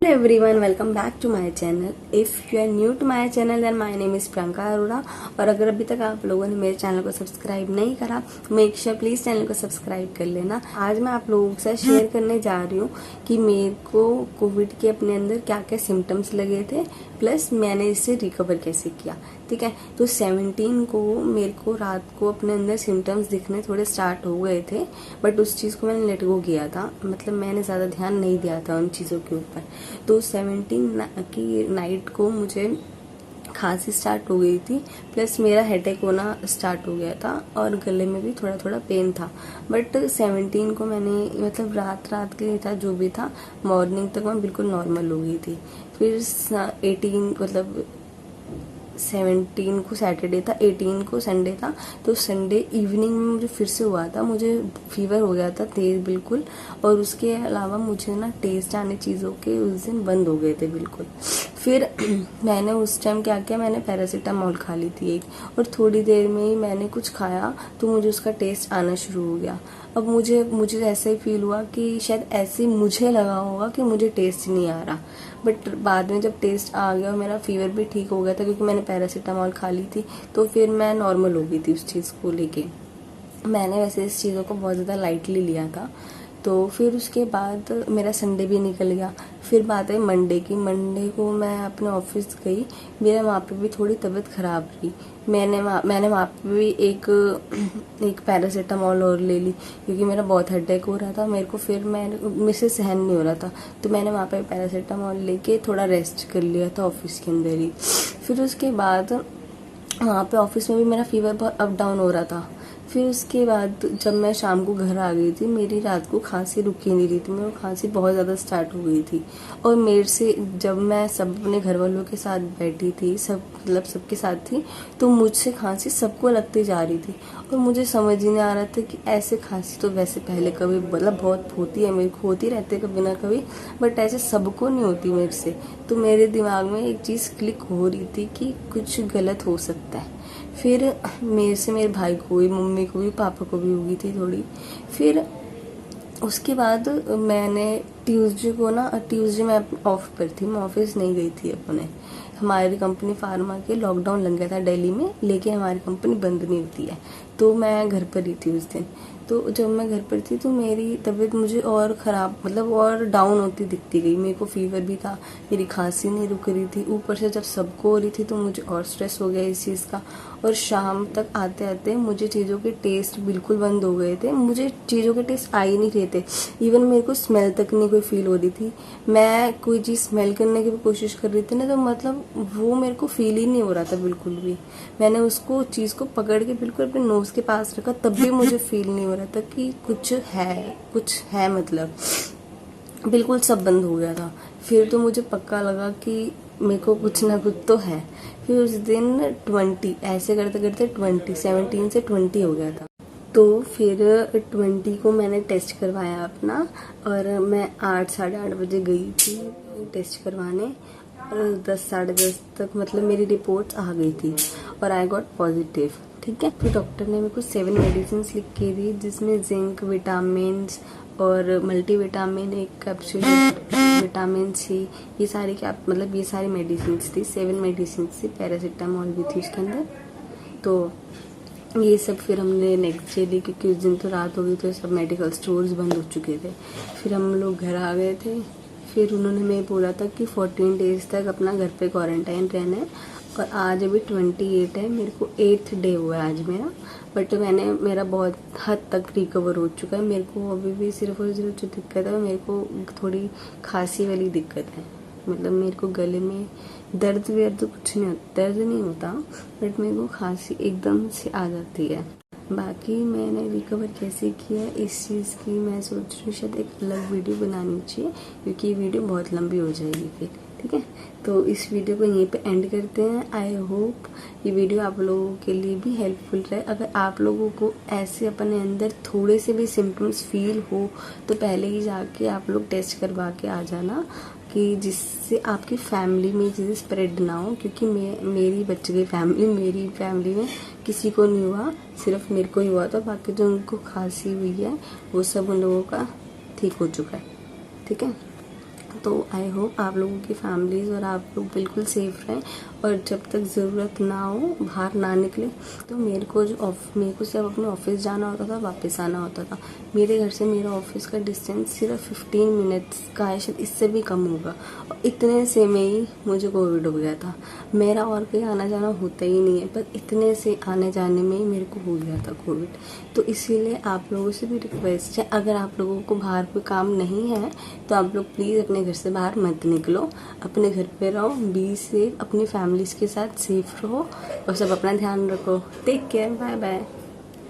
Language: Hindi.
Hello everyone, welcome back to my channel. If you are new to my channel then my name is Priyanka Arora. और अगर अभी तक आप लोगों ने मेरे चैनल को सब्सक्राइब नहीं करा, मेक श्योर प्लीज चैनल को सब्सक्राइब कर लेना। आज मैं आप लोगों के साथ शेयर करने जा रही हूँ कि मेरे को कोविड के अपने अंदर क्या क्या सिम्टम्स लगे थे, प्लस मैंने इससे रिकवर कैसे किया। ठीक है, तो 17 को मेरे को रात को अपने अंदर सिम्टम्स दिखने थोड़े स्टार्ट हो गए थे, बट उस चीज़ को मैंने लेट गो किया था, मतलब मैंने ज़्यादा ध्यान नहीं दिया था उन चीज़ों के ऊपर। तो 17 की नाइट को मुझे खांसी स्टार्ट हो गई थी, प्लस मेरा हेडेक होना स्टार्ट हो गया था और गले में भी थोड़ा थोड़ा पेन था। बट 17 को मैंने मतलब रात के लिए था जो भी था, मॉर्निंग तक मैं बिल्कुल नॉर्मल हो गई थी। फिर 18 मतलब 17 को सैटरडे था, 18 को संडे था, तो संडे इवनिंग में मुझे फिर से हुआ था, मुझे फीवर हो गया था तेज बिल्कुल। और उसके अलावा मुझे ना टेस्ट आने चीज़ों के उस दिन बंद हो गए थे बिल्कुल। फिर मैंने उस टाइम क्या किया, मैंने पैरासीटामोल खा ली थी एक, और थोड़ी देर में ही मैंने कुछ खाया तो मुझे उसका टेस्ट आना शुरू हो गया। अब मुझे ऐसा ही फील हुआ कि शायद ऐसे मुझे लगा होगा कि मुझे टेस्ट नहीं आ रहा, बट बाद में जब टेस्ट आ गया और मेरा फीवर भी ठीक हो गया था क्योंकि मैंने पैरासीटामोल खा ली थी, तो फिर मैं नॉर्मल हो गई थी उस चीज़ को लेके। मैंने वैसे इस चीज़ों को बहुत ज़्यादा लाइटली लिया था। तो फिर उसके बाद मेरा संडे भी निकल गया। फिर बात है मंडे की। मंडे को मैं अपने ऑफिस गई, मेरा वहाँ पे भी थोड़ी तबीयत ख़राब रही। मैंने वहाँ पे भी एक पैरासीटामोल और ले ली क्योंकि मेरा बहुत हेडेक हो रहा था मेरे को, फिर मेरे से सहन नहीं हो रहा था, तो मैंने वहाँ पे पैरासीटामोल लेके थोड़ा रेस्ट कर लिया था ऑफिस के अंदर ही। फिर उसके बाद वहाँ पे ऑफिस में भी मेरा फीवर बहुत अप डाउन हो रहा था। फिर उसके बाद जब मैं शाम को घर आ गई थी, मेरी रात को खांसी रुक ही नहीं रही थी, मेरी खांसी बहुत ज़्यादा स्टार्ट हो गई थी। और मेरे से जब मैं सब अपने घर वालों के साथ बैठी थी, सब मतलब सबके साथ थी, तो मुझसे खांसी सबको लगती जा रही थी। और मुझे समझ ही नहीं आ रहा था कि ऐसे खांसी तो वैसे पहले कभी मतलब बहुत होती है, मेरे को होती रहती है कभी ना कभी, बट ऐसे सबको नहीं होती मेरे से। तो मेरे दिमाग में एक चीज़ क्लिक हो रही थी कि कुछ गलत हो सकता है। फिर मेरे से मेरे भाई को भी, मम्मी को भी, पापा को भी हुई थी थोड़ी। फिर उसके बाद मैंने ट्यूसडे मैं ऑफ पर थी, मैं ऑफिस नहीं गई थी अपने। हमारी कंपनी फार्मा के लॉकडाउन लग गया था दिल्ली में, लेकिन हमारी कंपनी बंद नहीं होती है, तो मैं घर पर ही थी उस दिन। तो जब मैं घर पर थी तो मेरी तबीयत मुझे और ख़राब मतलब और डाउन होती दिखती गई। मेरे को फीवर भी था, मेरी खांसी नहीं रुक रही थी, ऊपर से जब सबको हो रही थी तो मुझे और स्ट्रेस हो गया इस चीज़ का। और शाम तक आते आते मुझे चीज़ों के टेस्ट बिल्कुल बंद हो गए थे, मुझे चीज़ों के टेस्ट आ ही नहीं रहे थे। इवन मेरे को स्मेल तक नहीं कोई फील हो रही थी। मैं कोई चीज़ स्मेल करने की भी कोशिश कर रही थी ना, तो मतलब वो मेरे को फील ही नहीं हो रहा था बिल्कुल भी। मैंने उसको चीज़ को पकड़ के बिल्कुल अपने नोज के पास रखा, तब भी मुझे फील नहीं हो रहा था कि कुछ है मतलब बिल्कुल सब बंद हो गया था। फिर तो मुझे पक्का लगा कि मेरे को कुछ ना कुछ तो है। फिर उस दिन 20 ऐसे करते करते 17 से 20 हो गया था। तो फिर 20 को मैंने टेस्ट करवाया अपना, और मैं 8 साढ़े 8 बजे गई थी टेस्ट करवाने, और 10 साढ़े 10 तक मतलब मेरी रिपोर्ट्स आ गई थी और आई गॉट पॉजिटिव। ठीक है, फिर डॉक्टर ने मेरे को 7 मेडिसिन लिख के दी, जिसमें जिंक, विटामिन और मल्टीविटामिन, एक कैप्सूल विटामिन सी, ये सारी मतलब ये सारी मेडिसिन थी। 7 मेडिसिन थी, पैरासीटामोल भी थी उसके अंदर। तो ये सब फिर हमने नेक्स्ट डे ली क्योंकि उस दिन तो रात हो गई, तो सब मेडिकल स्टोर्स बंद हो चुके थे। फिर हम लोग घर आ गए थे। फिर उन्होंने हमें बोला था कि 14 डेज तक अपना घर पे क्वारंटाइन रहना है, और आज अभी 28 है, मेरे को 8th डे हुआ है आज मेरा। बट मेरा बहुत हद तक रिकवर हो चुका है। मेरे को अभी भी सिर्फ और सिर्फ जो दिक्कत है, मेरे को थोड़ी खांसी वाली दिक्कत है, मतलब मेरे को गले में दर्द वर्द कुछ नहीं होता, दर्द नहीं होता, बट मेरे को खांसी एकदम से आ जाती है। बाकी मैंने रिकवर कैसे किया इस चीज़ की मैं सोच रही हूँ शायद एक अलग वीडियो बनानी चाहिए, क्योंकि ये वीडियो बहुत लंबी हो जाएगी फिर। ठीक है, तो इस वीडियो को यहीं पे एंड करते हैं। आई होप ये वीडियो आप लोगों के लिए भी हेल्पफुल रहे। अगर आप लोगों को ऐसे अपने अंदर थोड़े से भी सिम्टम्स फील हो, तो पहले ही जाके आप लोग टेस्ट करवा के आ जाना, कि जिससे आपकी फैमिली में चीज़ें स्प्रेड ना हो। क्योंकि मेरी बच गई फैमिली, मेरी फैमिली में किसी को नहीं हुआ, सिर्फ मेरे को ही हुआ था। बाकी जो उनको खांसी हुई है वो सब उन लोगों का ठीक हो चुका है। ठीक है, तो आई होप आप लोगों की फैमिलीज़ और आप लोग बिल्कुल सेफ रहें, और जब तक ज़रूरत ना हो बाहर ना निकले। तो मेरे को जब अपने ऑफिस जाना होता था, वापस आना होता था, मेरे घर से मेरा ऑफिस का डिस्टेंस सिर्फ 15 मिनट्स का है, शायद इससे भी कम होगा, और इतने से में ही मुझे कोविड हो गया था। मेरा और कहीं आना जाना होता ही नहीं है, पर इतने से आने जाने में ही मेरे को हो गया था कोविड। तो इसीलिए आप लोगों से भी रिक्वेस्ट है, अगर आप लोगों को बाहर कोई काम नहीं है तो आप लोग प्लीज़ अपने घर से बाहर मत निकलो, अपने घर पे रहो, बी सेफ, अपनी फैमिलीज़ के साथ सेफ रहो, और सब अपना ध्यान रखो। Take care, bye bye.